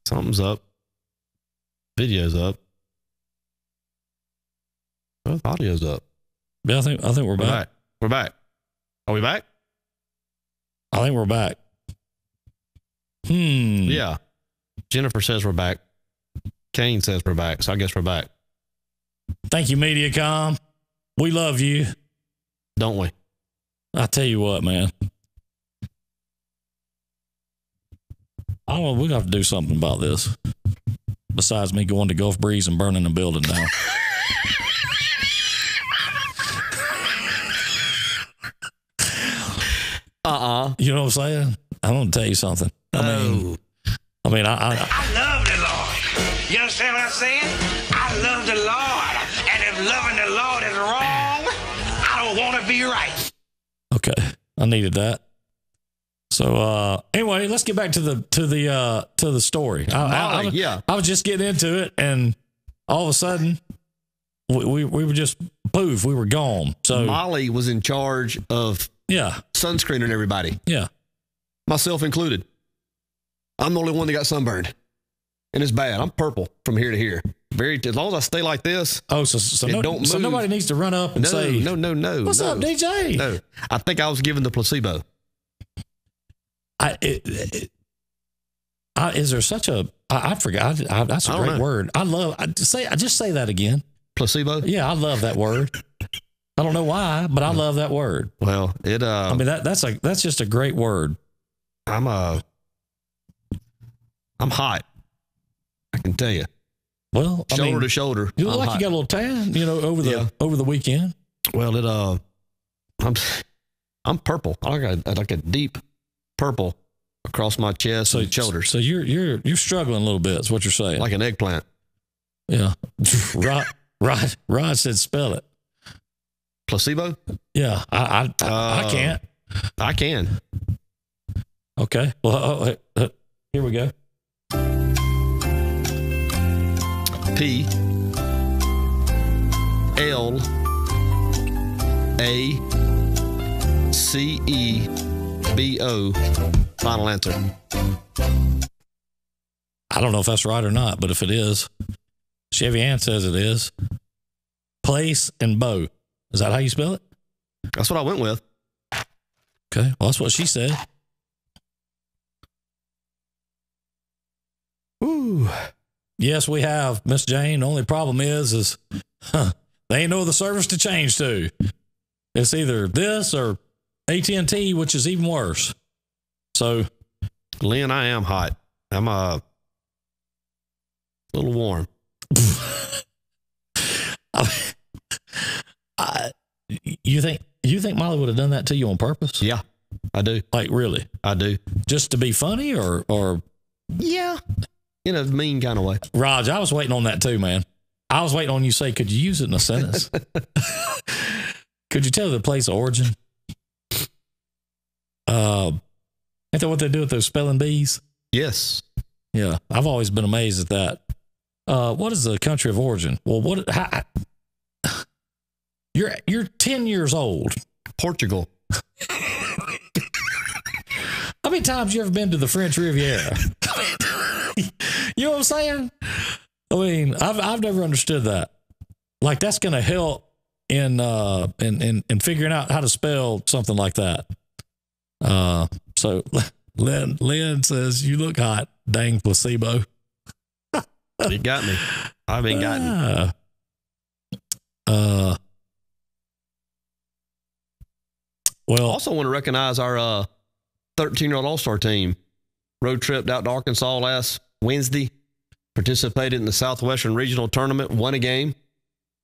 Something's up. Video's up. Well, audio's up. Yeah, I think we're back. We're back. Are we back? I think we're back. Yeah. Jennifer says we're back. Kane says we're back, so I guess we're back. Thank you, Mediacom. We love you. Don't we? I tell you what, man. I don't know. We're going to have to do something about this. Besides me going to Gulf Breeze and burning the building down. You know what I'm saying? I'm going to tell you something. I mean, I love the Lord. You understand what I'm saying? I love the Lord. And if loving the Lord is wrong, I don't want to be right. Okay. I needed that. So anyway, let's get back to the story. I was just getting into it, and all of a sudden we were just poof, we were gone. So Molly was in charge of sunscreening everybody. Yeah. Myself included. I'm the only one that got sunburned. And it's bad. I'm purple from here to here. As long as I stay like this. Oh, so nobody needs to run up and say, No. What's up, DJ? No. I think I was given the placebo. Is there such a, I forgot. That's a great word. I just say that again. Placebo? Yeah, I love that word. I don't know why, but I love that word. Well, I mean, that's just a great word. I'm hot. I can tell you. Well, shoulder to shoulder. You look like you got a little tan, over the weekend. Well, I'm purple. I got like a deep purple across my chest and shoulders. So you're struggling a little bit. Is what you're saying? Like an eggplant. Yeah. Rod said spell it. Placebo? Yeah. I can't. I can. Okay. Well, here we go. P L A C E B O. Final answer. I don't know if that's right or not, but if it is, Chevy Ann says it is. Place and bow. Is that how you spell it? That's what I went with. Okay. Well, that's what she said. Ooh. Yes, we have, Miss Jane. The only problem is they ain't no other service to change to. It's either this or AT&T, which is even worse. So, Lynn, I am hot. I'm a little warm. You think Molly would have done that to you on purpose? Yeah, I do. Like, really? I do. Just to be funny or? Yeah. In a mean kind of way. Raj, I was waiting on that too, man. I was waiting on you to say, could you use it in a sentence? Could you tell the place of origin? Ain't that what they do with those spelling bees? Yes. Yeah. I've always been amazed at that. What is the country of origin? Well, you're 10 years old. Portugal. How many times you ever been to the French Riviera? You know what I'm saying? I mean, I've never understood that. Like, that's going to help in figuring out how to spell something like that. So Lynn says, you look hot. Dang placebo. You got me. I've been gotten. Well, also want to recognize our 13-year-old All-Star team. Road trip out to Arkansas last Wednesday. Participated in the Southwestern Regional Tournament. Won a game.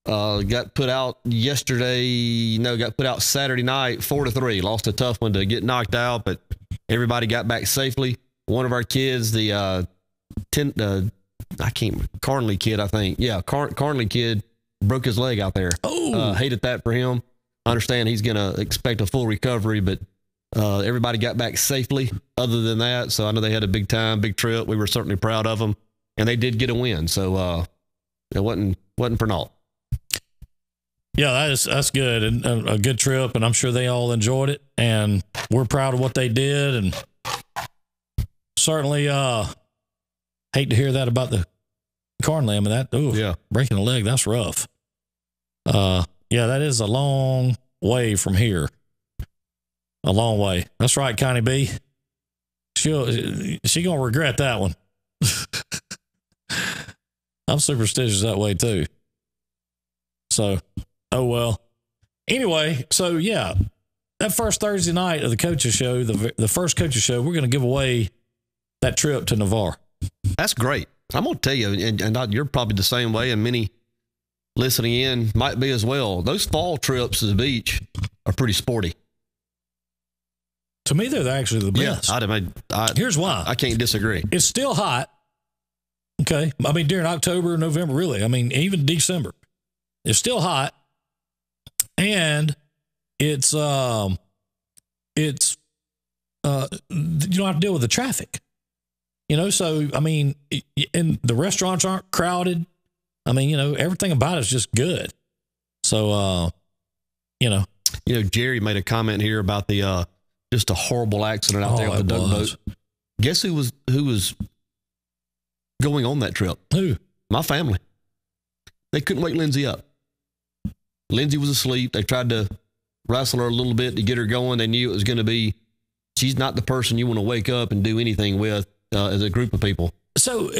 Got put out Saturday night, 4-3. Lost a tough one to get knocked out, but everybody got back safely. One of our kids, Carnley kid, I think. Yeah, Carnley kid broke his leg out there. Oh, hated that for him. I understand he's going to expect a full recovery, but everybody got back safely other than that. So I know they had a big trip. We were certainly proud of them, and they did get a win. So it wasn't for naught. Yeah, that's good, and a good trip, and I'm sure they all enjoyed it, and we're proud of what they did, and certainly hate to hear that about the corn limb and that. Ooh, Yeah. breaking a leg, that's rough. Yeah, that is a long way from here. A long way. That's right, Connie B. She gonna regret that one. I'm superstitious that way too. So, oh well. Anyway, so yeah, that first Thursday night of the coaches show, the first coaches show, we're going to give away that trip to Navarre. That's great. I'm going to tell you, and you're probably the same way, and many listening in might be as well. Those fall trips to the beach are pretty sporty. To me, they're actually the best. Here's why. I can't disagree. It's still hot. Okay. I mean, during October, November, really. I mean, even December. It's still hot. And it's you don't have to deal with the traffic. So, I mean, and the restaurants aren't crowded. I mean, everything about it's just good. So, Jerry made a comment here about the just a horrible accident out there with the duck boat. Guess who was going on that trip? Who? My family. They couldn't wake Lindsay up. Lindsay was asleep. They tried to wrestle her a little bit to get her going. They knew it was going to be, she's not the person you want to wake up and do anything with as a group of people. So,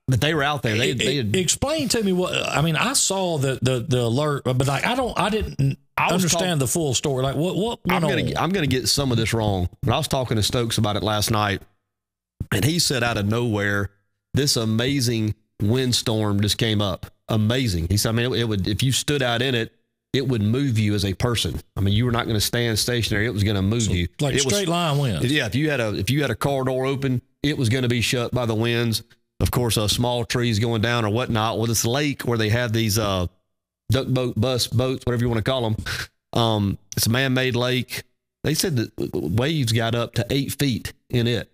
but they were out there. They had, explain to me what, I mean, I saw the alert, but like, I didn't understand the full story. Like what went on? I'm going to get some of this wrong. But I was talking to Stokes about it last night, and he said out of nowhere, this amazing windstorm just came up. Amazing. He said, I mean, it would, if you stood out in it, it would move you as a person. I mean, you were not going to stand stationary. It was going to move you. Like it straight line winds. Yeah. If you had a car door open, it was going to be shut by the winds. Of course, small trees going down or whatnot. Well, this lake where they have these duck boat, boats, whatever you want to call them. It's a man-made lake. They said that waves got up to 8 feet in it.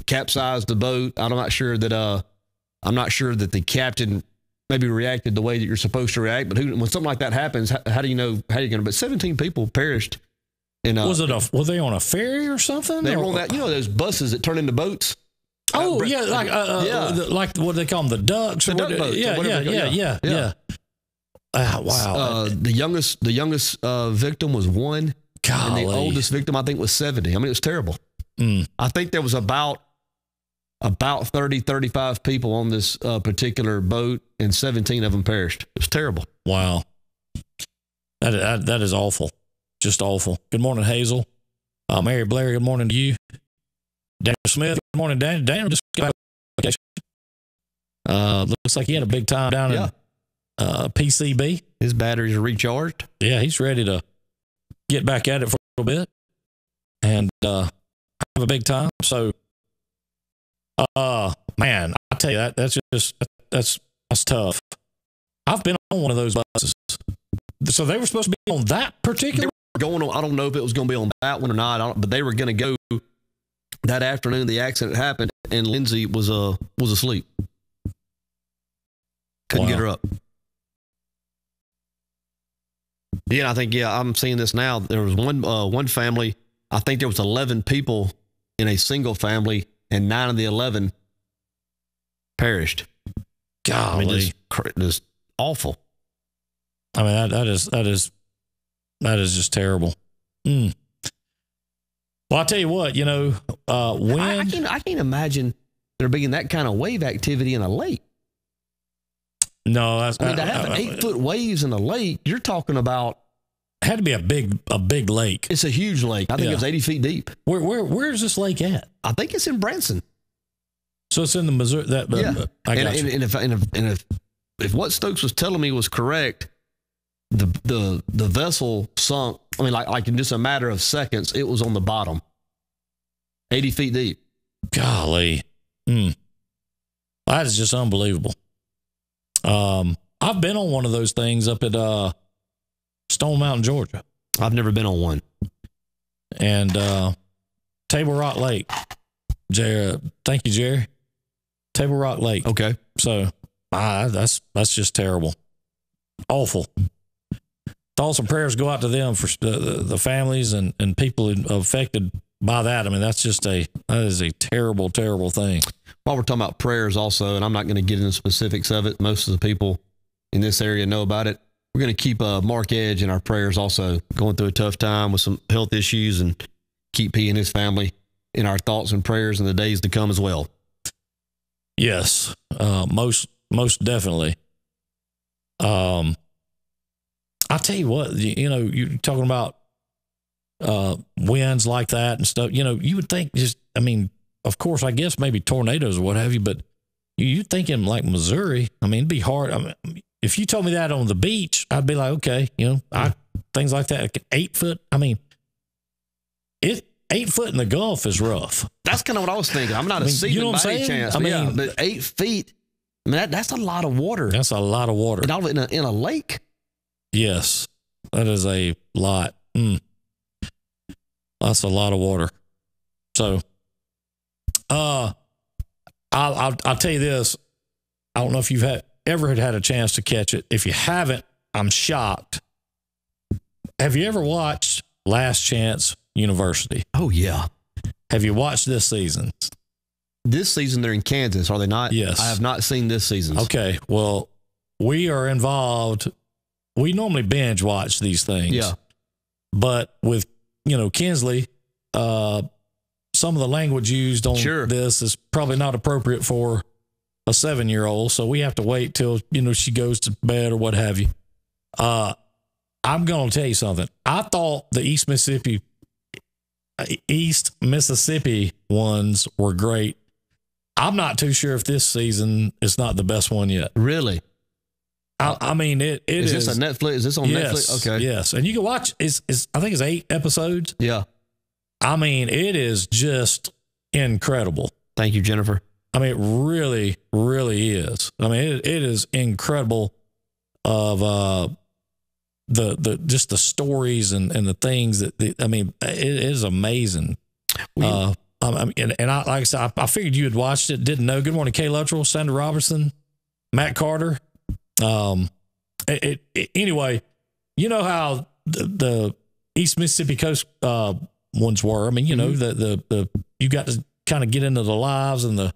Capsized the boat. I'm not sure that the captain maybe reacted the way that you're supposed to react. But when something like that happens, how do you know how you're going to? But 17 people perished. Were they on a ferry or something? They were on that. Those buses that turn into boats. Oh yeah, like what they call them, the ducks. The duck boats. Yeah. Wow. The youngest victim was 1. Golly. And the oldest victim, I think, was 70. I mean, it was terrible. I think there was about 30, 35 people on this particular boat, and 17 of them perished. It was terrible. Wow. That is awful. Just awful. Good morning, Hazel. Mary Blair, good morning to you. Daniel Smith, good morning, Daniel. Daniel just got vacation. Looks like he had a big time down in PCB. His batteries are recharged. Yeah, he's ready to get back at it for a little bit and have a big time. So, man, I tell you that's tough. I've been on one of those buses. So they were supposed to be on that particular. Going on. I don't know if it was going to be on that one or not. But they were going to go that afternoon. The accident happened, and Lindsay was asleep. Couldn't get her up. Yeah, I think I'm seeing this now. There was one family. I think there was 11 people in a single family, and 9 of the 11 perished. Golly, I mean, just awful. I mean, that is just terrible. Well, I'll tell you what, when I can't imagine there being that kind of wave activity in a lake. No, to have 8-foot waves in a lake, you're talking about. It had to be a big lake. It's a huge lake. I think it was 80 feet deep. Where is this lake at? I think it's in Branson. So it's in the Missouri. And if what Stokes was telling me was correct, the vessel sunk. I mean, like in just a matter of seconds, it was on the bottom, 80 feet deep. Golly, that is just unbelievable. I've been on one of those things up at Stone Mountain, Georgia. I've never been on one. And Table Rock Lake. Thank you, Jerry. Table Rock Lake. Okay. So that's just terrible. Awful. Thoughts and prayers go out to them for the families and people affected by that. I mean, that is a terrible, terrible thing. While we're talking about prayers also, and I'm not going to get into specifics of it, most of the people in this area know about it. We're going to keep Mark Edge in our prayers also, going through a tough time with some health issues, and keep he and his family in our thoughts and prayers in the days to come as well. Yes, most definitely. I'll tell you what, you're talking about winds like that and stuff. You would think of course, I guess maybe tornadoes or what have you, but you think in like Missouri, I mean, it'd be hard. I mean, if you told me that on the beach, I'd be like, okay, things like that. Like 8 foot. I mean, 8 foot in the Gulf is rough. That's kind of what I was thinking. I'm not a seaman by any chance. But 8 feet, that's a lot of water. That's a lot of water. And all of it in a lake. Yes, that is a lot. That's a lot of water. So, I'll tell you this. I don't know if you've ever had a chance to catch it. If you haven't, I'm shocked. Have you ever watched Last Chance University? Oh, yeah. Have you watched this season? This season, they're in Kansas, are they not? Yes. I have not seen this season. Okay. Well, we are involved. We normally binge watch these things. Yeah. But with, Kinsley, some of the language used on this is probably not appropriate for a 7-year-old. So we have to wait till, she goes to bed or what have you. I'm going to tell you something. I thought the East Mississippi ones were great. I'm not too sure if this season is not the best one yet. Really? I mean, it is. Is this a Netflix? Is this on Netflix? Okay. Yes. And you can watch, I think it's 8 episodes. Yeah. I mean, it is just incredible. Thank you, Jennifer. I mean, it really, really is. I mean, it is incredible of just the stories and the things that it is amazing. Like I said, I figured you had watched it, didn't know. Good morning, Kay Luttrell, Sandra Robertson, Matt Carter. Anyway, you know how the East Mississippi Coast ones were. I mean, the you got to kind of get into the lives and I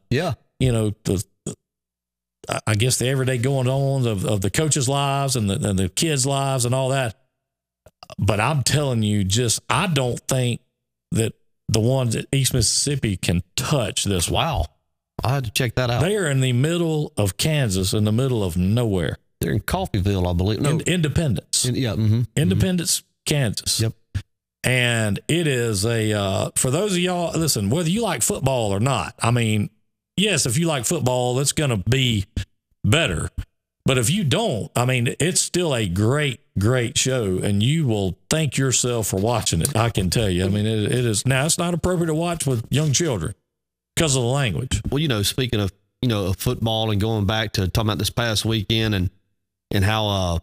guess the everyday going on of the coaches' lives and the kids' lives and all that. But I'm telling you, I don't think that the ones at East Mississippi can touch this. Wow. I had to check that out. They are in the middle of Kansas, in the middle of nowhere. They're in Coffeyville, I believe. No. Independence. Independence, Kansas. Yep. And it is for those of y'all, listen, whether you like football or not, I mean, yes, if you like football, it's going to be better. But if you don't, I mean, it's still a great, great show, and you will thank yourself for watching it. I can tell you. I mean, it is. Now, it's not appropriate to watch with young children because of the language. Well, speaking of, of football and going back to talking about this past weekend and how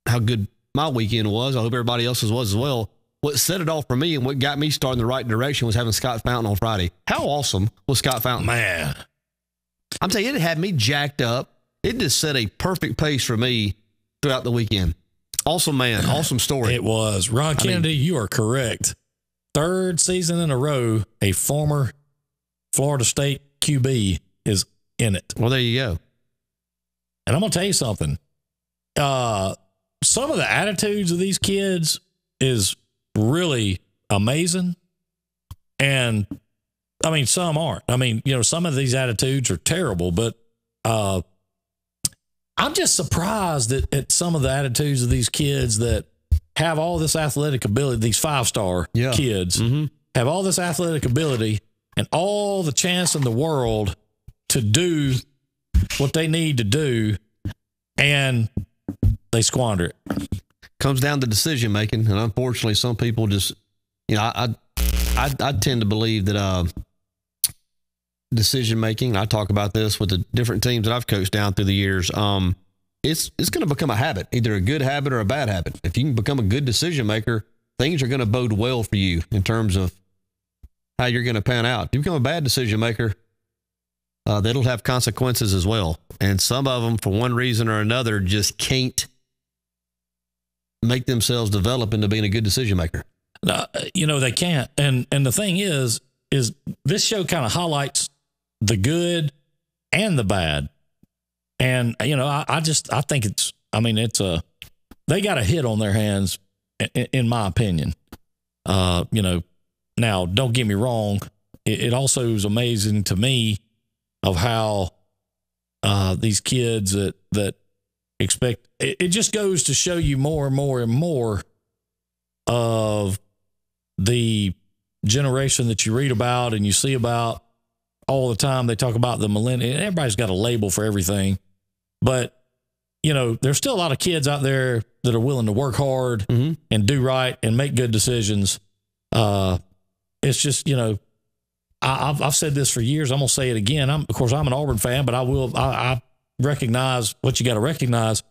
good my weekend was, I hope everybody else's was as well. What set it off for me and what got me started in the right direction was having Scott Fountain on Friday. How awesome was Scott Fountain? Man. I'm telling you, it had me jacked up. It just set a perfect pace for me throughout the weekend. Awesome man. Awesome story. It was. Ron Kennedy, you are correct. 3rd season in a row, a former Florida State QB is in it. Well, there you go. And I'm going to tell you something. Some of the attitudes of these kids is really amazing. And I mean, some aren't. I mean, some of these attitudes are terrible, but I'm just surprised at some of the attitudes of these kids that have all this athletic ability, these 5-star kids have all this athletic ability and all the chance in the world to do what they need to do, and they squander it. Comes down to decision making, and unfortunately, some people just, I tend to believe that decision making. I talk about this with the different teams that I've coached down through the years. It's going to become a habit, either a good habit or a bad habit. If you can become a good decision maker, things are going to bode well for you in terms of how you're going to pan out. If you become a bad decision maker, that'll have consequences as well. And some of them, for one reason or another, just can't make themselves develop into being a good decision maker. They can't. And the thing is this show kind of highlights the good and the bad. And, I think they got a hit on their hands, in my opinion. Now, don't get me wrong. It also is amazing to me of how these kids that expect, it just goes to show you more and more and more of the generation that you read about and you see about all the time. They talk about the millennial. Everybody's got a label for everything. But, there's still a lot of kids out there that are willing to work hard and do right and make good decisions. It's just, I've said this for years. I'm going to say it again. I'm an Auburn fan, but I recognize what you got to recognize.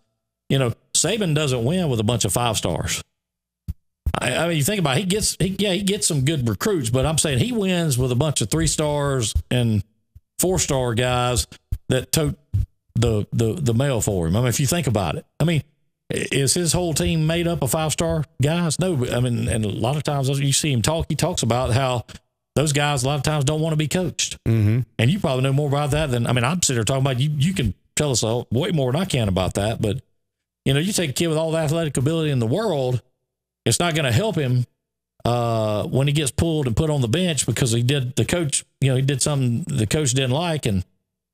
Saban doesn't win with a bunch of 5 stars. I mean, you think about it, he gets some good recruits, but I'm saying he wins with a bunch of 3 stars and 4-star guys that tote the mail for him. I mean, if you think about it, I mean, is his whole team made up of 5-star guys? No. I mean, and a lot of times you see him talk, he talks about how those guys a lot of times don't want to be coached. Mm-hmm. And you probably know more about that than, I'm sitting there talking about, you can tell us way more than I can about that. But, you take a kid with all the athletic ability in the world, it's not going to help him when he gets pulled and put on the bench because he did something the coach didn't like, and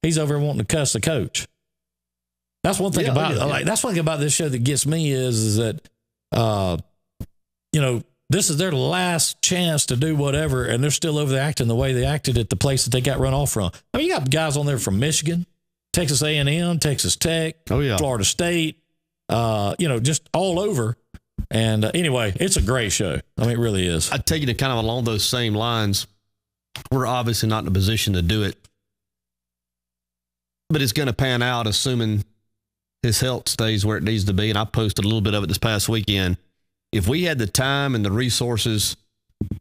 he's over wanting to cuss the coach. That's one thing that's one thing about this show that gets me is that, this is their last chance to do whatever, and they're still over there acting the way they acted at the place that they got run off from. I mean, you got guys on there from Michigan, Texas A&M, Texas Tech, Florida State, just all over. And anyway, it's a great show. I mean, it really is. I'd take you to kind of along those same lines. We're obviously not in a position to do it, but it's going to pan out assuming his health stays where it needs to be. And I posted a little bit of it this past weekend. If we had the time and the resources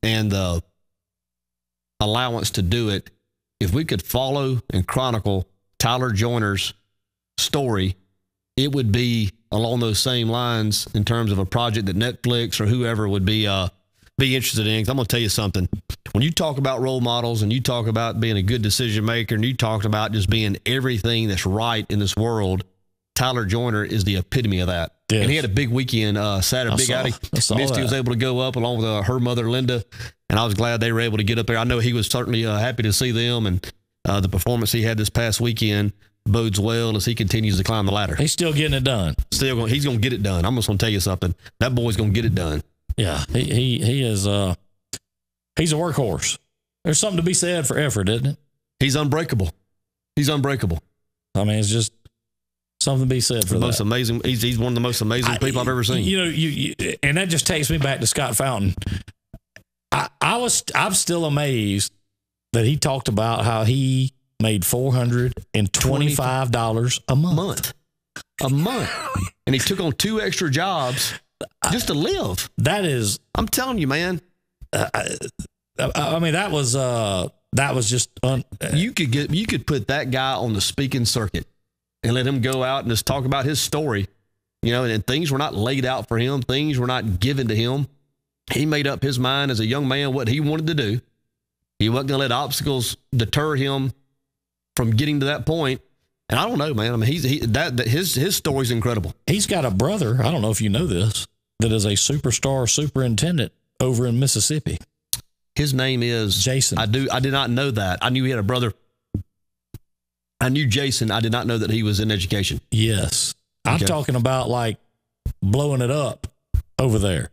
and the allowance to do it, if we could follow and chronicle Tyler Joyner's story, it would be along those same lines in terms of a project that Netflix or whoever would be interested in. 'Cause I'm going to tell you something. When you talk about role models and you talk about being a good decision maker and you talk about just being everything that's right in this world, Tyler Joyner is the epitome of that. Yes. And he had a big weekend Saturday, big outing. Misty was able to go up along with her mother, Linda, and I was glad they were able to get up there. I know he was certainly happy to see them, and the performance he had this past weekend bodes well as he continues to climb the ladder. He's still getting it done. He's going to get it done. I'm just going to tell you something. That boy's going to get it done. Yeah, he is. He's a workhorse. There's something to be said for effort, isn't it? He's unbreakable. I mean, it's just something to be said for that. Most amazing. He's one of the most amazing people I've ever seen. You and that just takes me back to Scott Fountain. I'm still amazed that he talked about how he made $425 a month. A month. And he took on 2 extra jobs just to live. That is, I'm telling you, man. I mean, that was just you could put that guy on the speaking circuit and let him go out and just talk about his story, and things were not laid out for him. Things were not given to him. He made up his mind as a young man what he wanted to do. He wasn't going to let obstacles deter him from getting to that point. And I don't know, man. I mean, his story's incredible. He's got a brother, I don't know if you know this, that is a superstar superintendent over in Mississippi. His name is Jason. I did not know that. I knew he had a brother. I knew Jason. I did not know that he was in education. Yes. Okay. I'm talking about like blowing it up over there.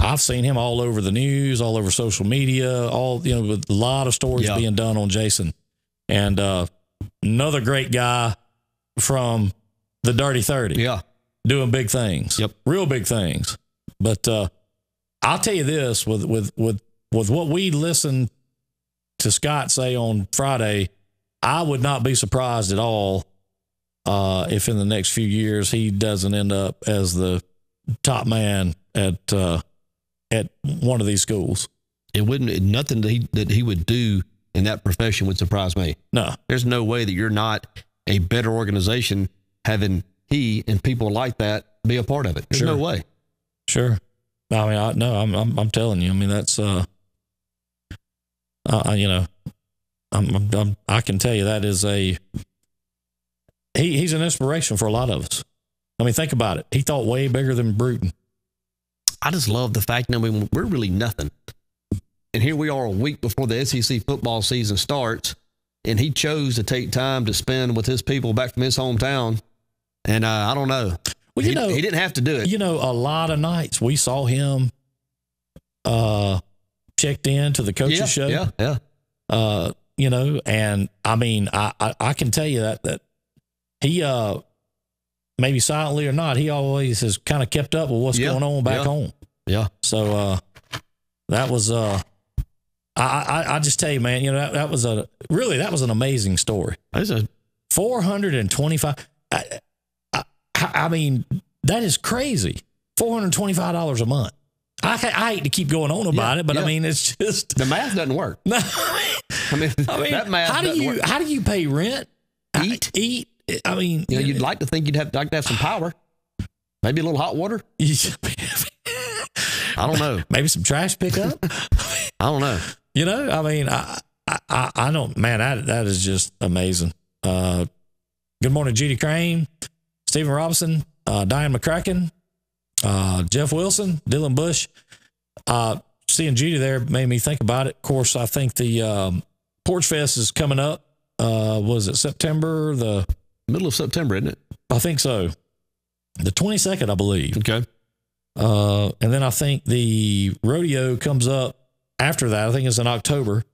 I've seen him all over the news, all over social media, with a lot of stories being done on Jason. And another great guy from the Dirty 30. Yeah. Doing big things. Yep. Real big things. But I'll tell you this, with what we listened to Scott say on Friday, I would not be surprised at all if in the next few years he doesn't end up as the top man at one of these schools. It wouldn't, nothing that he would do in that profession would surprise me. No. There's no way that you're not a better organization having he and people like that be a part of it. There's no way. Sure. I mean, I'm telling you. I mean, that's you know, I can tell you that is he's an inspiration for a lot of us. I mean, think about it. He thought way bigger than Bruton. I just love the fact that we're really nothing. And here we are a week before the SEC football season starts, and he chose to take time to spend with his people back from his hometown. And I don't know. Well, he didn't have to do it. You know, a lot of nights we saw him checked in to the coaches show. Yeah. You know, and I mean, I can tell you that he maybe silently or not, he always has kind of kept up with what's going on back home. Yeah. So that was I just tell you, man, you know, that was an amazing story. That's a 425. I mean, that is crazy. $425 a month. I hate to keep going on about it, but I mean, it's just the math doesn't work. No, I mean that math. How do you pay rent? Eat. I mean, you know, you'd like to think you'd like to have some power, maybe a little hot water. I don't know. Maybe some trash pickup. I don't know. You know, I mean, I don't, man, that is just amazing. Good morning, Judy Crane, Stephen Robinson, Diane McCracken, Jeff Wilson, Dylan Bush. Seeing Judy there made me think about it. Of course, I think the Porch Fest is coming up. Was it September? The middle of September, isn't it? I think so. The 22nd, I believe. Okay. And then I think the rodeo comes up after that. I think it's in October.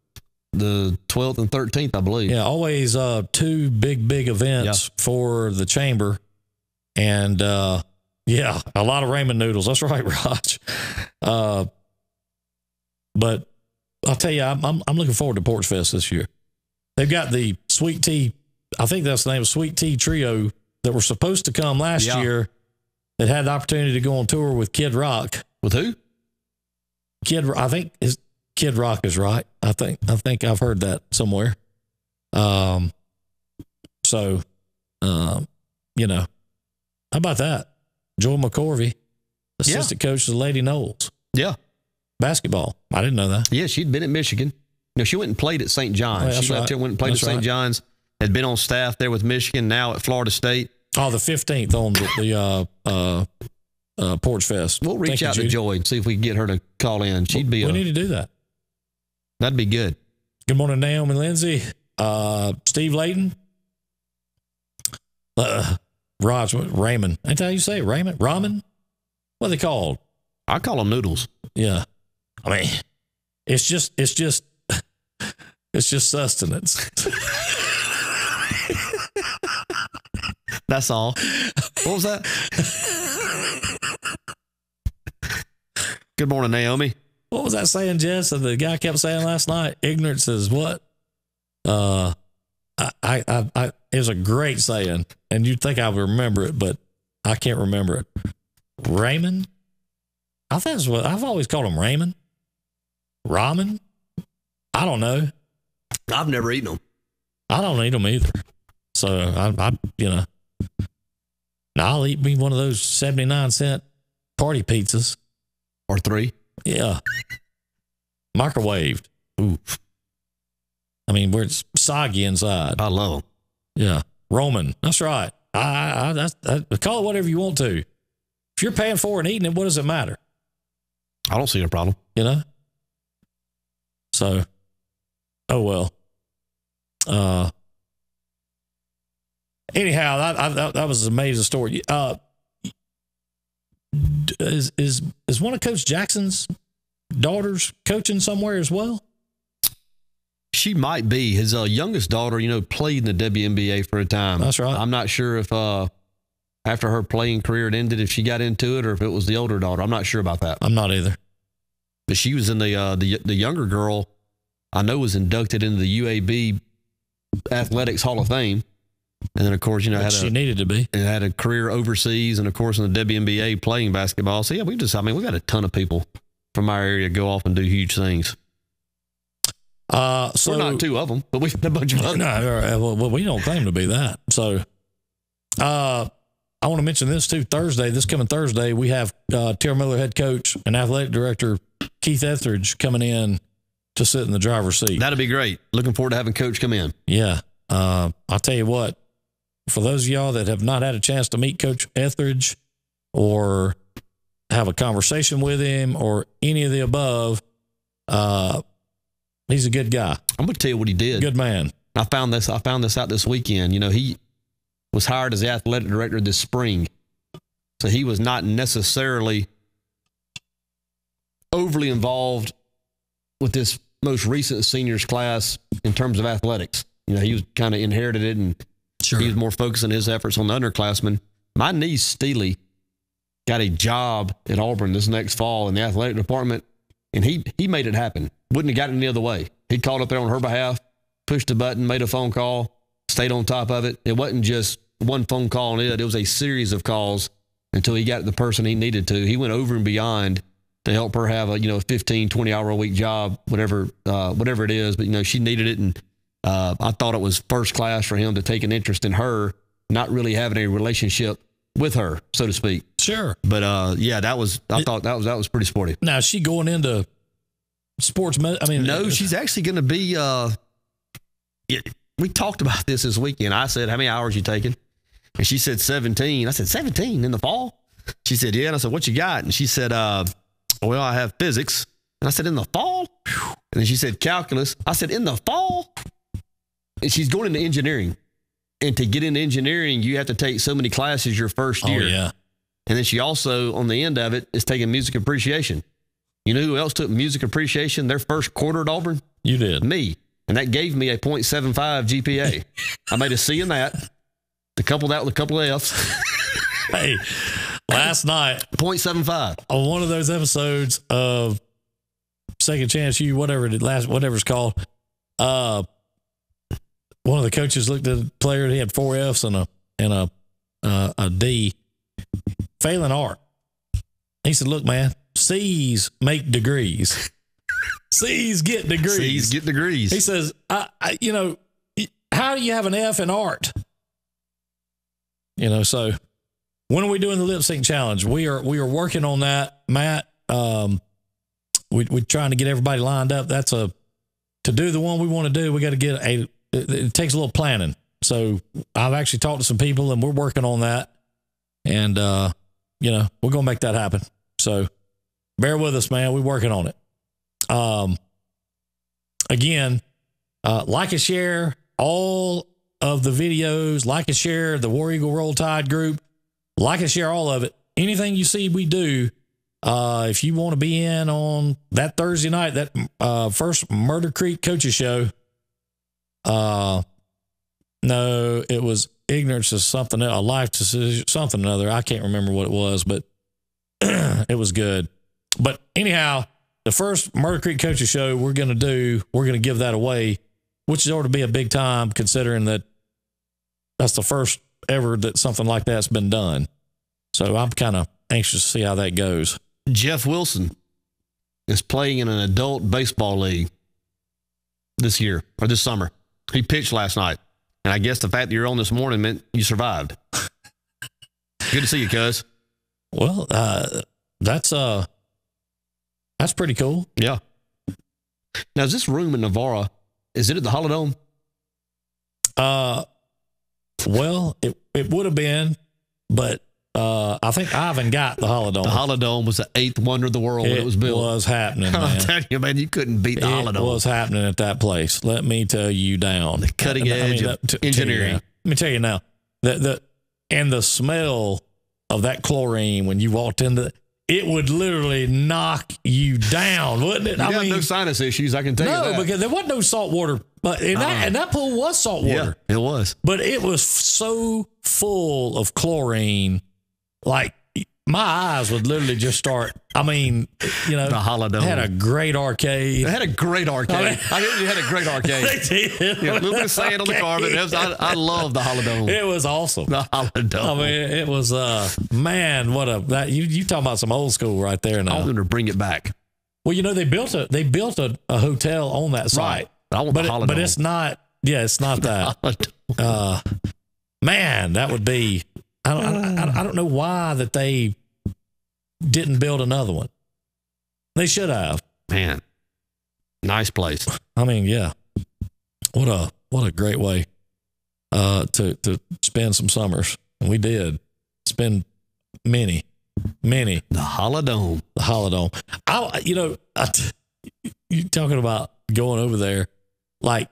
The 12th and 13th, I believe. Yeah, always two big events for the chamber. And yeah, a lot of ramen noodles. That's right, Raj. But I'll tell you, I'm looking forward to Porch Fest this year. They've got the Sweet Tea, I think that's the name of Sweet Tea Trio that were supposed to come last year that had the opportunity to go on tour with Kid Rock. With who? I think Kid Rock is right. I think I've heard that somewhere. So, you know, how about that? Joy McCorvey, assistant coach of Lady Knowles. Yeah. Basketball. I didn't know that. Yeah, she'd been at Michigan. No, she went and played at St. John's. Oh, she left here, went and played at St. John's, had been on staff there with Michigan, now at Florida State. Oh, the 15th on the Porch Fest. We'll reach out to Joy and see if we can get her to call in. She'd be. We need to do that. That'd be good. Good morning, Naomi Lindsay, Steve Layton, Raj Raymond. Ain't that how you say it? Raymond? Ramen? What are they called? I call them noodles. Yeah, I mean, it's just sustenance. That's all. What was that? Good morning, Naomi. What was that saying, Jess? That the guy kept saying last night? Ignorance is what? It was a great saying, and you'd think I would remember it, but I can't remember it. Raymond? I think that's what I've always called him. Raymond? Ramen? I don't know. I've never eaten them. I don't eat them either. So I you know, I'll eat me one of those 79-cent party pizzas. Or 3. Yeah. Microwaved. Oof. I mean, where it's soggy inside. I love them. Yeah. Roman. That's right. I call it whatever you want to. If you're paying for it and eating it, what does it matter? I don't see a problem. You know? So, oh well. Anyhow, that was an amazing story. Is one of Coach Jackson's daughters coaching somewhere as well? She might be. His youngest daughter, you know, played in the WNBA for a time. That's right. I'm not sure if after her playing career had ended, if she got into it or if it was the older daughter. I'm not sure about that. I'm not either. But she was in the younger girl, I know, was inducted into the UAB Athletics Hall of Fame. And then, of course, you know, she needed to be. And had a career overseas and, of course, in the WNBA playing basketball. So, yeah, we got a ton of people from our area go off and do huge things. So we're not 2 of them, but we've got a bunch of others. No, well, we don't claim to be that. So, I want to mention this too. This coming Thursday, we have Terry Miller head coach and athletic director Keith Etheridge coming in to sit in the driver's seat. That'll be great. Looking forward to having Coach come in. Yeah. I'll tell you what, for those of y'all that have not had a chance to meet Coach Etheridge or have a conversation with him or any of the above, he's a good guy. I'm going to tell you what he did. Good man. I found this out this weekend. You know, he was hired as the athletic director this spring. So he was not necessarily overly involved with this most recent seniors class in terms of athletics. You know, he was kind of inherited it, and he was more focusing his efforts on the underclassmen. My niece, Steely, got a job at Auburn this next fall in the athletic department, and he made it happen. Wouldn't have gotten any other way. He called up there on her behalf, pushed a button, made a phone call, stayed on top of it. It wasn't just one phone call and it was a series of calls until he got the person he needed to. He went over and beyond to help her have a 15, 20-hour a week job, whatever it is. But, she needed it, and I thought it was first class for him to take an interest in her, not really having a relationship with her, so to speak. Sure. But I thought that was pretty sporty. Now, is she going into sports? No, she's actually going to be. We talked about this weekend. I said, "How many hours you taking?" And she said 17. I said, 17 in the fall? She said, yeah. And I said, what you got? And she said, well, I have physics. And I said, in the fall? And then she said, calculus. I said, in the fall? And she's going into engineering. And to get into engineering, you have to take so many classes your first year. Oh, yeah. And then she also, on the end of it, is taking music appreciation. You know who else took music appreciation their first quarter at Auburn? You did. Me. And that gave me a 0.75 GPA. I made a C in that. To couple that with a couple of F's. Hey, last night, 0.75 on one of those episodes of Second Chance U, whatever it's called, one of the coaches looked at the player and he had 4 F's and a D, failing art. He said, look, man, C's make degrees. C's get degrees. C's get degrees. He says, how do you have an F in art? So when are we doing the lip sync challenge? We are working on that, Matt. We're trying to get everybody lined up. To do the one we want to do, we got to get it takes a little planning. So I've actually talked to some people and we're working on that. And, we're going to make that happen. So bear with us, man. We're working on it. Again, like and share all of the videos, like and share the War Eagle Roll Tide group, like and share all of it. Anything you see we do, if you want to be in on that Thursday night, that first Murder Creek Coaches Show, no, it was ignorance of something, a life decision, something or other. I can't remember what it was, but it was good. But anyhow, the first Murder Creek Coaches Show we're going to give that away, which is ought to be a big time considering that that's the first ever that something like that's been done. So I'm kind of anxious to see how that goes. Jeff Wilson is playing in an adult baseball league this year or this summer. He pitched last night. And I guess the fact that you're on this morning meant you survived. Good to see you, cuz. Well, that's pretty cool. Yeah. Now, is this room in Navarra, is it at the Holodome? Well, it would have been, but I think Ivan got the Holodome. The Holodome was the 8th wonder of the world when it was built. It was happening, man. I'm telling you, man, you couldn't beat the Holodome. It was happening at that place. Let me tell you down. The cutting edge of engineering. Let me tell you now, the smell of that chlorine when you walked into it would literally knock you down, wouldn't it? You have no sinus issues, I can tell you that. No, because there wasn't no salt water. But and that pool was salt water. Yeah, it was. But it was so full of chlorine, like my eyes would literally just start. I mean, the Holodome had a great arcade. It had a great arcade. I mean, it had a great arcade. They did. A little bit of sand on the carpet. I love the Holodome. It was awesome. The Holodome. I mean, it was man, you talking about some old school right there now. I want them to bring it back. Well, they built a hotel on that site. Right. I want the Holodome. But it's not. Yeah, it's not that. Man, that would be. I don't know why that they didn't build another one. They should have. Man, nice place. I mean, yeah. What a great way to spend some summers. And we did spend many. The Holodome. The Holodome. You talking about going over there, like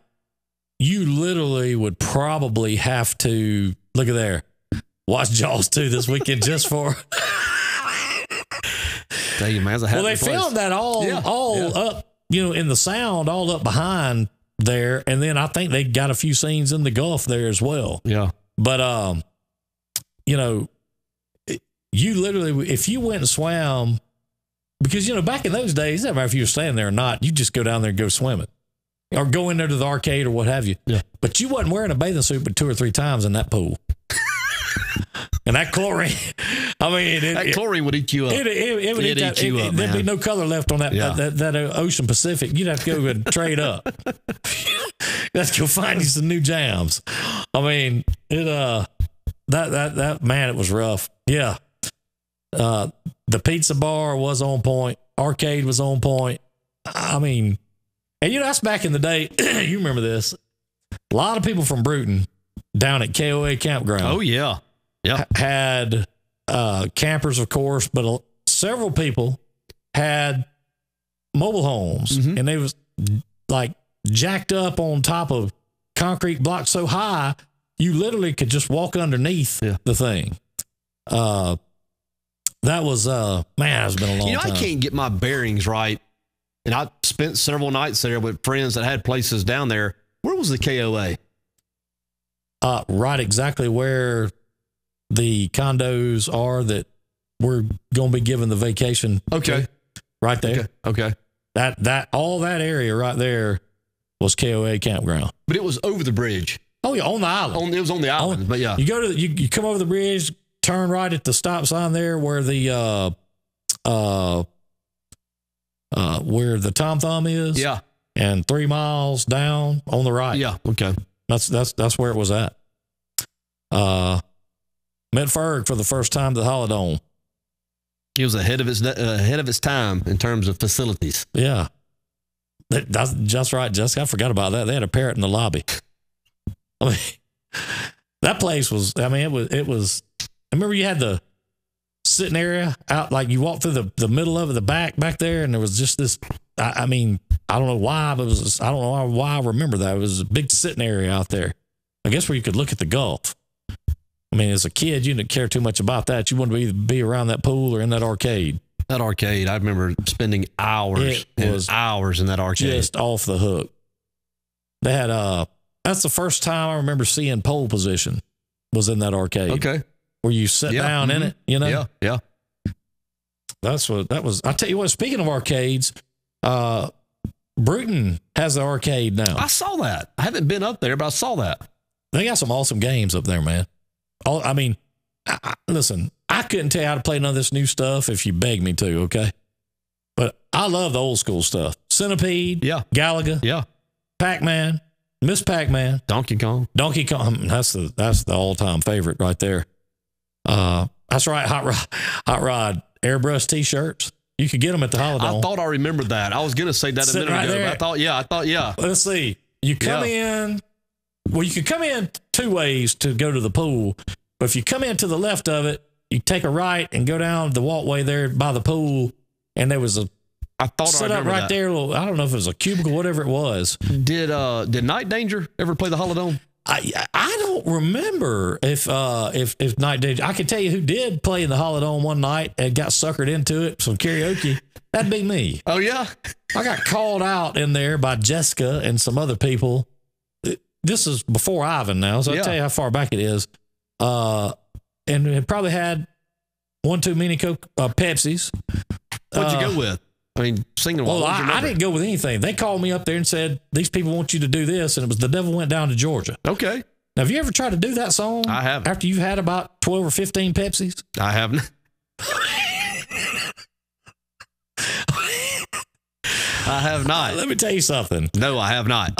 you literally would probably have to look at there, watch Jaws 2 this weekend just for. Tell you, man, well, they filmed that all up, in the sound, all up behind there, and then I think they got a few scenes in the Gulf there as well. Yeah, but you literally, if you went and swam, because back in those days, it doesn't matter if you were staying there or not, you just go down there and go swimming, or go in there to the arcade or what have you. Yeah, but you wasn't wearing a bathing suit but 2 or 3 times in that pool. And that chlorine, I mean, that chlorine would eat you up. It would eat you up. There'd be no color left on that Ocean Pacific. You'd have to go and trade up. Let's go find you some new jams. I mean, that man, it was rough. Yeah. The pizza bar was on point. Arcade was on point. I mean, and that's back in the day. You remember this? A lot of people from Bruton down at KOA campground. Oh yeah. Yeah. Had campers, of course, but several people had mobile homes, and they was like jacked up on top of concrete blocks so high you literally could just walk underneath the thing. That was man, it's been a long time. I can't get my bearings right, and I spent several nights there with friends that had places down there. Where was the KOA? Right exactly where the condos are that we're going to be given the vacation. Okay. To. Right there. Okay. That all that area right there was KOA campground. But it was over the bridge. Oh yeah, on the island. It was on the island, but yeah. You go to you come over the bridge, turn right at the stop sign there where the Tom Thumb is. Yeah. And 3 miles down on the right. Yeah. Okay. That's where it was at. Met Ferg for the first time to the Holodome. He was ahead of his time in terms of facilities. Yeah. That's just right, Jessica. I forgot about that. They had a parrot in the lobby. I mean, that place was, I remember you had the sitting area out, like you walked through the middle of it, the back there, and there was just this, I don't know why, but I don't know why I remember that. It was a big sitting area out there. I guess where you could look at the Gulf. I mean, as a kid, you didn't care too much about that. You wanted to either be around that pool or in that arcade. That arcade, I remember spending hours in that arcade. Just off the hook. They had that's the first time I remember seeing pole position was in that arcade. Okay. Where you sit down in it, Yeah. That's what that was. I tell you what, speaking of arcades, Bruton has the arcade now. I saw that. I haven't been up there, but I saw that. They got some awesome games up there, man. Listen, I couldn't tell you how to play none of this new stuff if you begged me to, okay? But I love the old school stuff. Centipede, Galaga, Pac-Man, Miss Pac-Man, Donkey Kong. That's the all-time favorite right there. That's right, Hot Rod airbrush T-shirts. You could get them at the Holodome. I thought I remembered that. I was going to say that a minute ago. There. I thought. Let's see. You come in. Well, you can come in 2 ways to go to the pool. But if you come in to the left of it, you take a right and go down the walkway there by the pool. And there was set up right there. I don't know if it was a cubicle, whatever it was. Did Night Danger ever play the Holodome? I don't remember if Night Danger. I can tell you who did play in the Holodome one night and got suckered into it, some karaoke. That'd be me. Oh yeah, I got called out in there by Jessica and some other people. This is before Ivan now, so I'll tell you how far back it is. And it probably had 1 too many Pepsis. What'd you go with? I mean, singing. Well, I didn't go with anything. They called me up there and said, these people want you to do this. And it was The Devil Went Down to Georgia. Okay. Now, have you ever tried to do that song? I haven't. After you've had about 12 or 15 Pepsis? I haven't. I have not. Let me tell you something. No, I have not.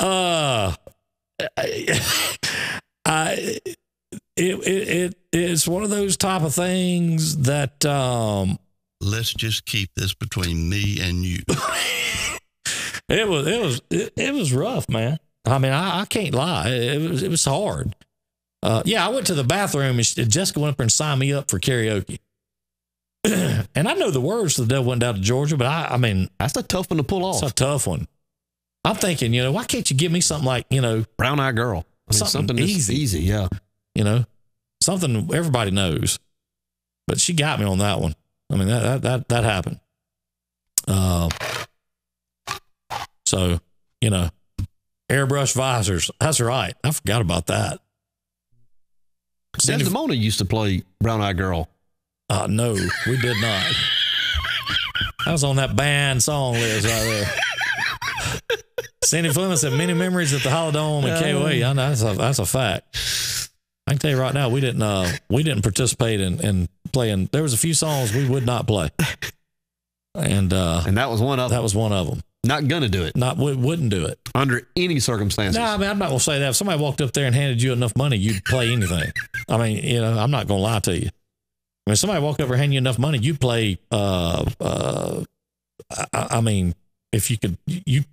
it's one of those type of things that let's just keep this between me and you. It was rough, man. I mean, I can't lie. It was hard. I went to the bathroom and Jessica went up there and signed me up for karaoke. And I know the words to The Devil Went Down to Georgia, but I mean, That's a tough one to pull off. it's a tough one. I'm thinking, why can't you give me something like, Brown Eyed Girl. I mean, Something that's easy. easy. Yeah. Something everybody knows. But she got me on that one. I mean, that happened. So, airbrush visors. That's right. I forgot about that. Desdemona used to play Brown Eyed Girl. No, we did not. I was on that band song list right there. Sandy Fleming said many memories at the Holodome and KOA. I know that's a fact. I can tell you right now, we didn't participate in playing. There was a few songs we would not play, and that was one of them. That was one of them. Not gonna do it. Wouldn't do it under any circumstances. No, I mean, I'm not gonna say that. If somebody walked up there and handed you enough money, you'd play anything. I mean, I'm not gonna lie to you. I mean, if somebody walked up and handed you enough money, you'd play. I mean, if you could, you'd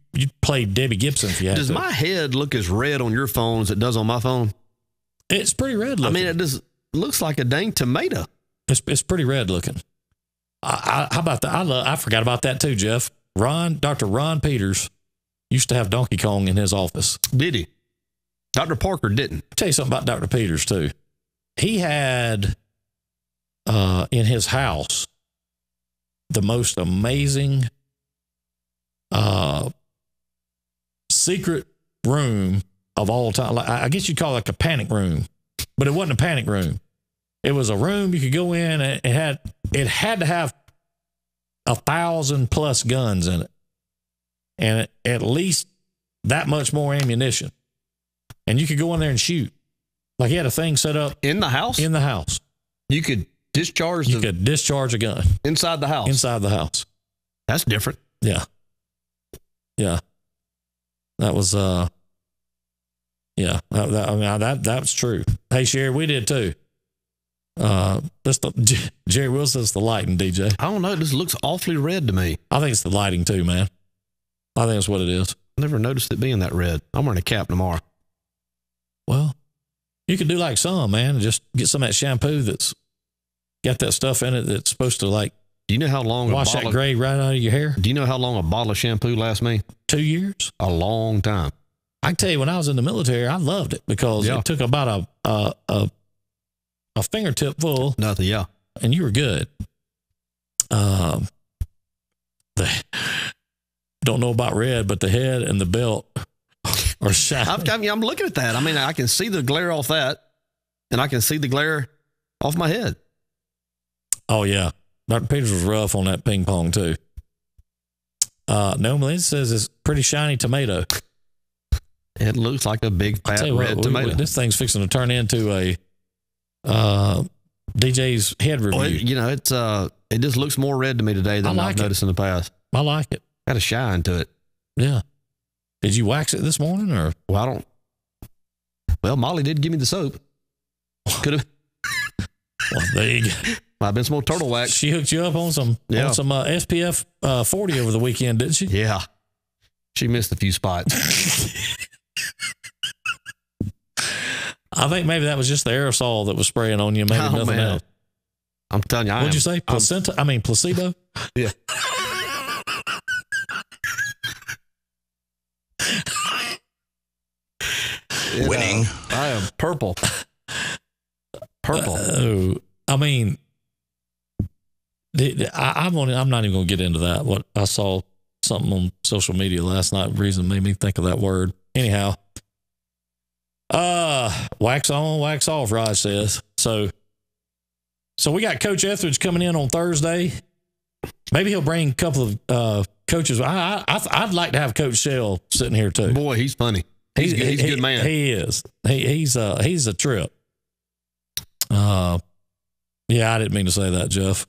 play Debbie Gibson if you had Does to. my head look as red on your phone as it does on my phone? It's pretty red looking. I mean, it just looks like a dang tomato. It's pretty red looking. How about that? I forgot about that too, Jeff. Dr. Ron Peters used to have Donkey Kong in his office. Did he? Dr. Parker didn't. I'll tell you something about Dr. Peters too. He had in his house the most amazing secret room of all time. Like, I guess you'd call it like a panic room, but it wasn't a panic room. It was a room you could go in and it had to have 1,000+ guns in it, and at least that much more ammunition. And you could go in there and shoot. Like he had a thing set up In the house? in the house. You could discharge You could discharge a gun inside the house. inside the house. That's different. Yeah. Yeah. That was, I mean, that's true. Hey, Sherry, we did too. Jerry Wilson, it's the lighting, DJ. I don't know. It just looks awfully red to me. I think it's the lighting too, man. I think that's what it is. I never noticed it being that red. I'm wearing a cap tomorrow. Well, you could do like some, man, and just get some of that shampoo that's got that stuff in it that's supposed to like Do you know how long wash that gray right out of your hair. Do you know how long a bottle of shampoo lasts me? 2 years. A long time. I can tell you, when I was in the military, I loved it because Yeah. it took about a fingertip full, Nothing. Yeah. and you were good. Don't know about red, but the head and the belt are shining. I'm looking at that. I mean, I can see the glare off that, and I can see the glare off my head. Oh yeah, Dr. Peters was rough on that ping pong too. No, Melinda says it's pretty shiny tomato. It looks like a big fat Tell you red what, tomato. this thing's fixing to turn into a DJ's head review. Well, it just looks more red to me today than I like I've noticed in the past. I like it. Got a shine to it. Yeah. Did you wax it this morning or? Well, Molly did give me the soap. Could have. Well, there you go. Might have been some more turtle wax. She hooked you up on some SPF 40 over the weekend, didn't she? Yeah. She missed a few spots. I think maybe that was just the aerosol that was spraying on you, maybe nothing man. else. I'm telling you, What'd you say? Placebo? Yeah. Winning. I am purple. Purple. I mean, I'm not even going to get into that. What I saw something on social media last night, reason made me think of that word. Anyhow, wax on, wax off, Raj says. So we got Coach Etheridge coming in on Thursday. Maybe he'll bring a couple of coaches. I'd like to have Coach Shell sitting here too. Boy, he's funny. He's a good man. He is. He's a trip. Yeah, I didn't mean to say that, Jeff,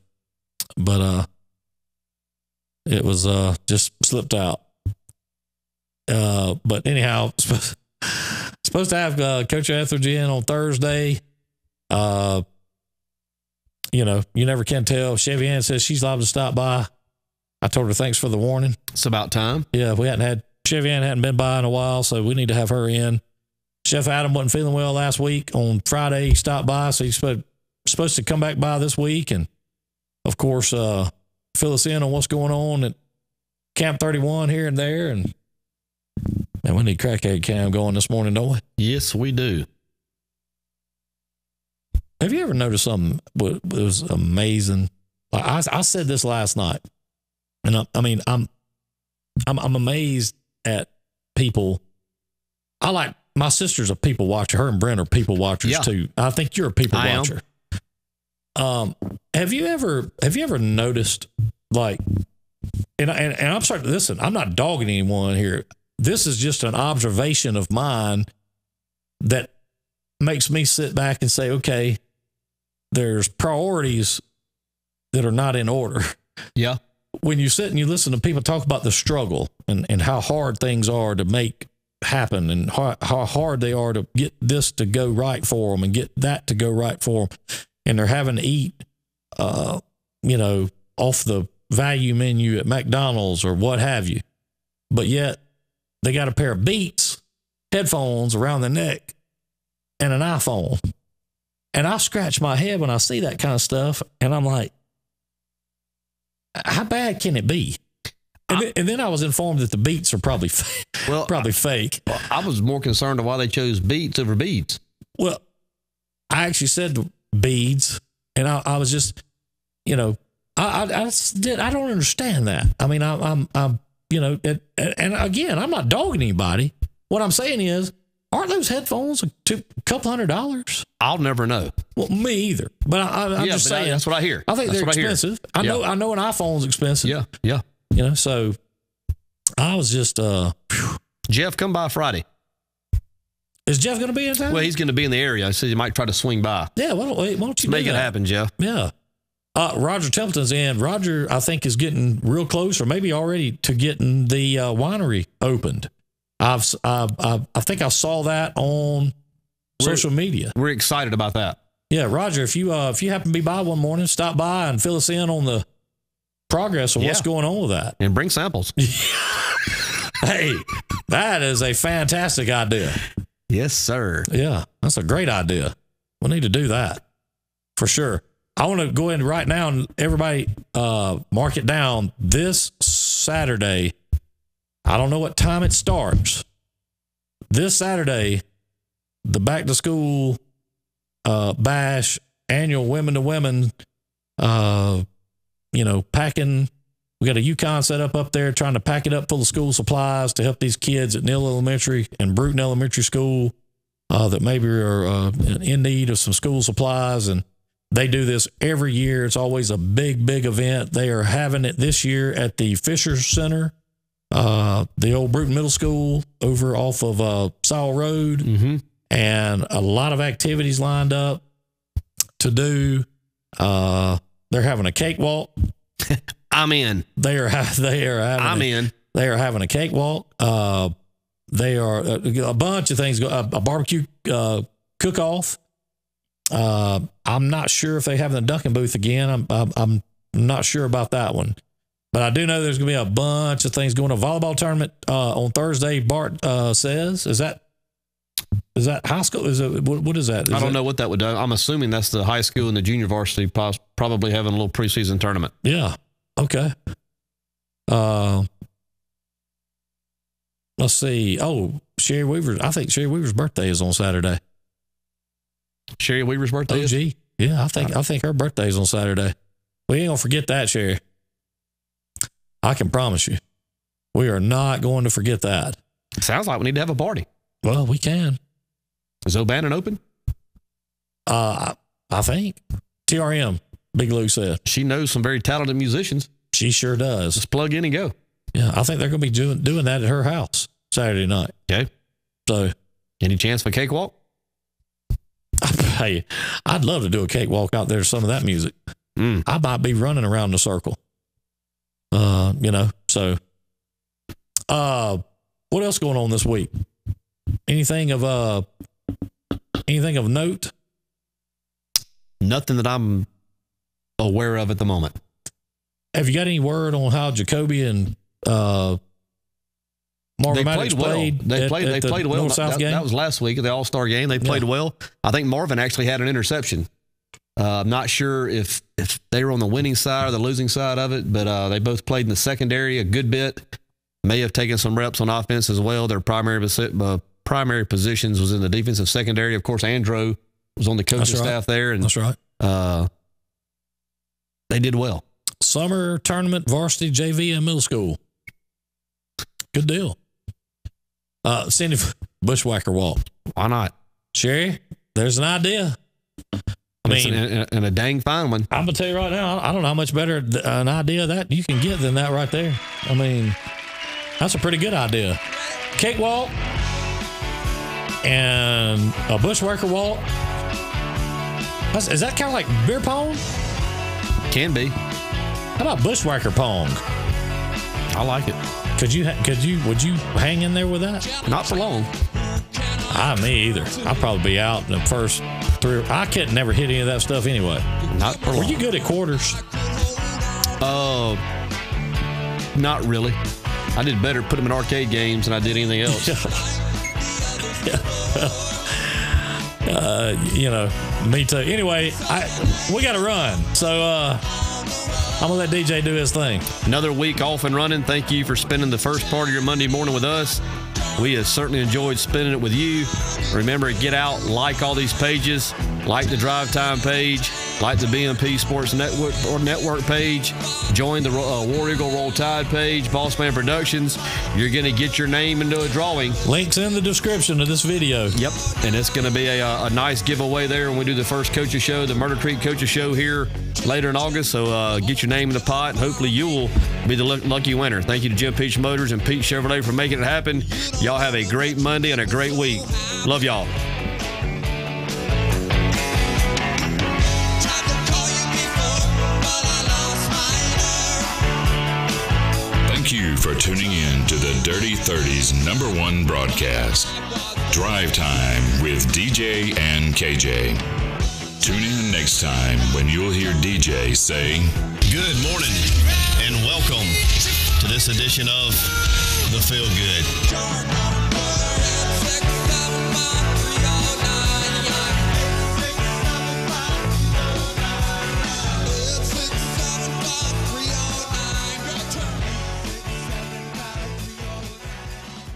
but it was just slipped out. But anyhow, supposed to have Coach Etheridge in on Thursday. You know, you never can tell. Chevy Ann says she's liable to stop by. I told her thanks for the warning. It's about time. Yeah, we hadn't had Chevy Ann hadn't been by in a while, so we need to have her in. Chef Adam wasn't feeling well last week. On Friday, he stopped by, so he's supposed to come back by this week and, of course, fill us in on what's going on at Camp 31 here and there. And man, we need Crackhead Cam going this morning, don't we? Yes, we do. Have you ever noticed something that was amazing? Like I said this last night, and I'm amazed at people. My sister's a people watcher. Her and Brent are people watchers too. I think you're a people watcher. Have you ever noticed, like, and I'm starting to listen, I'm not dogging anyone here. This is just an observation of mine that makes me sit back and say, okay, there's priorities that are not in order. Yeah. When you sit and you listen to people talk about the struggle and how hard things are to make happen and how hard they are to get this to go right for them and get that to go right for them, and they're having to eat, you know, off the value menu at McDonald's or what have you, but yet they got a pair of Beats headphones around their neck and an iPhone. And I scratch my head when I see that kind of stuff, and I'm like, how bad can it be? And then I was informed that the Beats are probably probably fake. I was more concerned of why they chose Beats over beads. Well, I actually said beads, and I was just, you know, I don't understand that. I mean, I'm you know, and again, I'm not dogging anybody. What I'm saying is, aren't those headphones a couple $100? I'll never know. Well, me either. But I'm just saying. That's what I hear. I think that's they're expensive. I know an iPhone's expensive. Yeah, yeah. You know, so I was just Jeff, come by Friday. Is Jeff going to be in town? Well, he's going to be in the area. I said he might try to swing by. Yeah, why don't you make it happen, Jeff? Yeah. Roger Templeton's in. Roger, I think, is getting real close, or maybe already to getting the winery opened. I think I saw that on social media. We're excited about that. Yeah, Roger, if you happen to be by one morning, stop by and fill us in on the progress of what's going on with that. And bring samples. Hey, that is a fantastic idea. Yes, sir. Yeah, that's a great idea. We need to do that for sure. I want to go in right now and everybody mark it down. This Saturday, I don't know what time it starts. This Saturday, the back to school bash, annual women to women, you know, packing. We got a Yukon set up there, trying to pack it up full of school supplies to help these kids at Neal Elementary and Bruton Elementary School that maybe are in need of some school supplies. And they do this every year. It's always a big, big event. They are having it this year at the Fisher Center, the old Bruton Middle School over off of Sowell Road. Mm-hmm. And a lot of activities lined up to do. They're having a cakewalk. I'm in. They are having a cakewalk. They are a bunch of things. A barbecue cook-off. I'm not sure if they have the Dunkin' booth again. I'm not sure about that one, but I do know there's going to be a bunch of things going. A volleyball tournament on Thursday. Bart says, is that high school? Is it what is that? I don't know what that would do. I'm assuming that's the high school and the junior varsity probably having a little preseason tournament. Yeah. Okay. Let's see. Oh, Sherry Weaver. I think Sherry Weaver's birthday is on Saturday. Sherry Weaver's birthday? OG. Yeah, I think her birthday is on Saturday. We ain't gonna forget that, Sherry. I can promise you. We are not going to forget that. Sounds like we need to have a party. Well, we can. Is O'Bannon open? I think. TRM, Big Lou said. She knows some very talented musicians. She sure does. Just plug in and go. Yeah, I think they're going to be doing that at her house Saturday night. Okay. So, any chance for a cakewalk? Hey, I'd love to do a cakewalk out there to some of that music. I might be running around the circle. You know, so what else going on this week? Anything of note? nothing that I'm aware of at the moment. Have you got any word on how Jacoby and Marvin Maddox played? They played well. North-South game? That was last week at the All-Star game. They played well. I think Marvin actually had an interception. I'm not sure if they were on the winning side or the losing side of it, but they both played in the secondary a good bit. May have taken some reps on offense as well. Their primary positions was in the defensive secondary. Of course, Andrew was on the coaching staff there. And that's right. They did well. Summer tournament, varsity, JV, and middle school. Good deal. Cindy, bushwhacker walk. Why not? Sherry, there's an idea. I mean, and a dang fine one. I'm going to tell you right now, I don't know how much better an idea that you can get than that right there. I mean, that's a pretty good idea. Cakewalk and a bushwhacker walk. Is that kind of like beer pong? Can be. How about bushwhacker pong? I like it. Would you hang in there with that? Not for long. Me either. I'd probably be out in the first 3. I could never hit any of that stuff anyway. Not for long. Were you good at quarters? Not really. I did better put them in arcade games than I did anything else. Me too. Anyway, we got to run. So I'm going to let DJ do his thing. Another week off and running. Thank you for spending the first part of your Monday morning with us. We have certainly enjoyed spending it with you. Remember, get out, like all these pages, like the Drive Time page, like the BMP Sports Network page, join the War Eagle Roll Tide page, Bossman Productions. You're going to get your name into a drawing. Links in the description of this video. Yep, and it's going to be a nice giveaway there when we do the first Coaches Show, the Murder Creek Coaches Show here later in August. So get your name in the pot, and hopefully you will be the lucky winner. Thank you to Jim Peach Motors and Pete Chevrolet for making it happen. Y'all have a great Monday and a great week. Love y'all. Thank you for tuning in to the Dirty 30's #1 broadcast, Drive Time with DJ and KJ. Tune in next time when you'll hear DJ say, Good morning and welcome to this edition of The Feel Good.